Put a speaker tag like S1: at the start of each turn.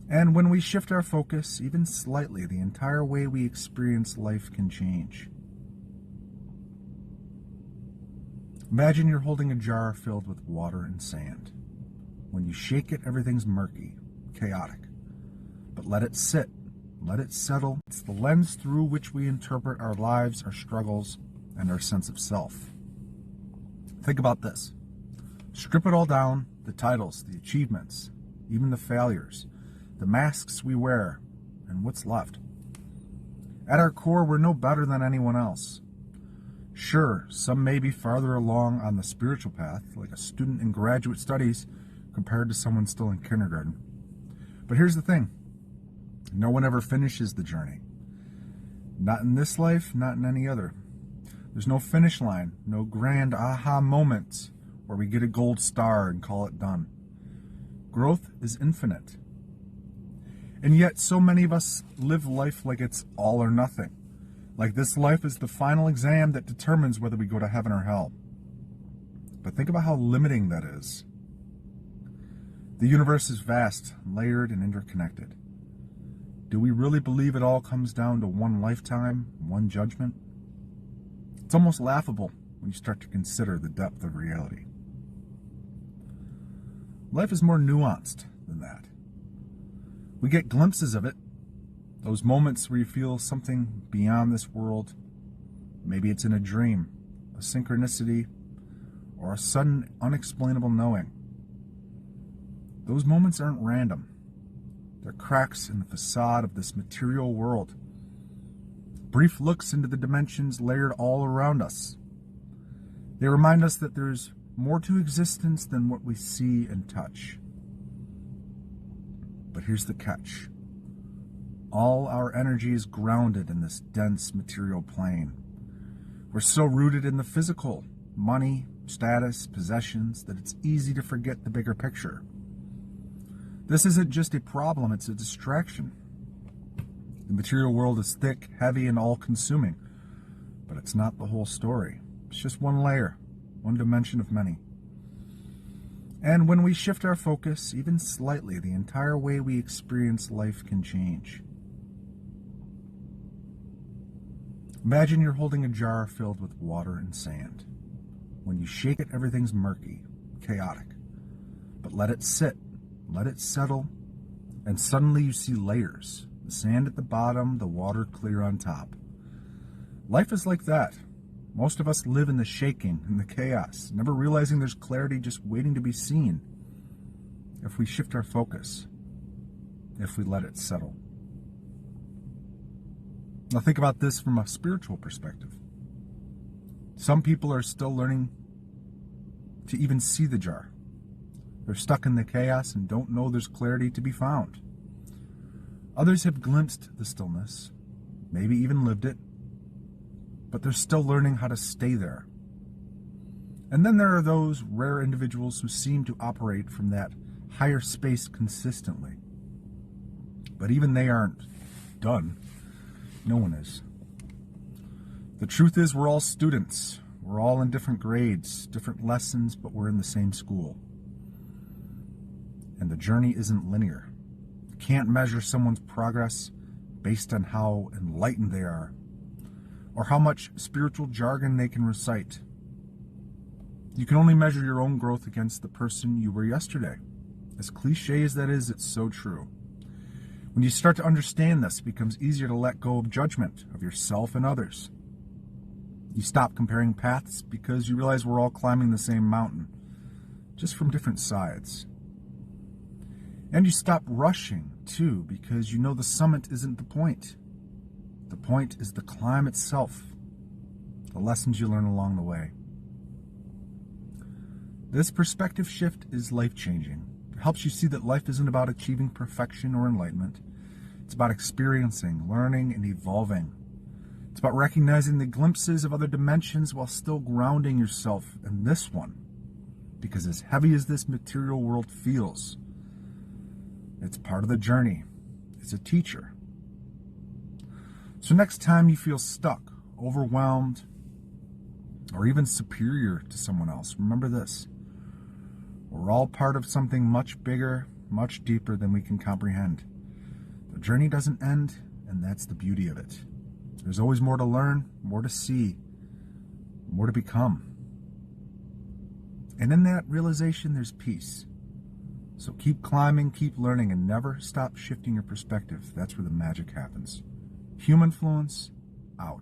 S1: And when we shift our focus, even slightly, the entire way we experience life can change. Imagine you're holding a jar filled with water and sand. When you shake it, everything's murky, chaotic. But let it sit, let it settle. It's the lens through which we interpret our lives, our struggles, and our sense of self. Think about this. Strip it all down, the titles, the achievements, even the failures, the masks we wear, and what's left. At our core, we're no better than anyone else. Sure, some may be farther along on the spiritual path, like a student in graduate studies compared to someone still in kindergarten. But here's the thing. No one ever finishes the journey. Not in this life, not in any other. There's no finish line, no grand aha moments where we get a gold star and call it done. Growth is infinite. And yet so many of us live life like it's all or nothing. Like this life is the final exam that determines whether we go to heaven or hell. But think about how limiting that is. The universe is vast, layered, and interconnected. Do we really believe it all comes down to one lifetime, one judgment? It's almost laughable when you start to consider the depth of reality. Life is more nuanced than that. We get glimpses of it, those moments where you feel something beyond this world. Maybe it's in a dream, a synchronicity, or a sudden unexplainable knowing. Those moments aren't random. They're cracks in the facade of this material world. Brief looks into the dimensions layered all around us. They remind us that there's more to existence than what we see and touch. But here's the catch. All our energy is grounded in this dense material plane. We're so rooted in the physical, money, status, possessions, that it's easy to forget the bigger picture. This isn't just a problem, it's a distraction. The material world is thick, heavy, and all-consuming, but it's not the whole story. It's just one layer, one dimension of many. And when we shift our focus, even slightly, the entire way we experience life can change. Imagine you're holding a jar filled with water and sand. When you shake it, everything's murky, chaotic. But let it sit, let it settle, and suddenly you see layers. The sand at the bottom, the water clear on top. Life is like that. Most of us live in the shaking and the chaos, never realizing there's clarity just waiting to be seen if we shift our focus, if we let it settle. Now think about this from a spiritual perspective. Some people are still learning to even see the jar. They're stuck in the chaos and don't know there's clarity to be found. Others have glimpsed the stillness, maybe even lived it, but they're still learning how to stay there. And then there are those rare individuals who seem to operate from that higher space consistently. But even they aren't done. No one is. The truth is we're all students. We're all in different grades, different lessons, but we're in the same school. And the journey isn't linear. You can't measure someone's progress based on how enlightened they are, or how much spiritual jargon they can recite. You can only measure your own growth against the person you were yesterday. As cliche as that is, it's so true. When you start to understand this, it becomes easier to let go of judgment of yourself and others. You stop comparing paths because you realize we're all climbing the same mountain, just from different sides. And you stop rushing, too, because you know the summit isn't the point. The point is the climb itself, the lessons you learn along the way. This perspective shift is life-changing. It helps you see that life isn't about achieving perfection or enlightenment. It's about experiencing, learning, and evolving. It's about recognizing the glimpses of other dimensions while still grounding yourself in this one. Because as heavy as this material world feels, it's part of the journey. It's a teacher. So next time you feel stuck, overwhelmed, or even superior to someone else, remember this. We're all part of something much bigger, much deeper than we can comprehend. The journey doesn't end, and that's the beauty of it. There's always more to learn, more to see, more to become. And in that realization, there's peace. So keep climbing, keep learning, and never stop shifting your perspective. That's where the magic happens. Human Fluence, out.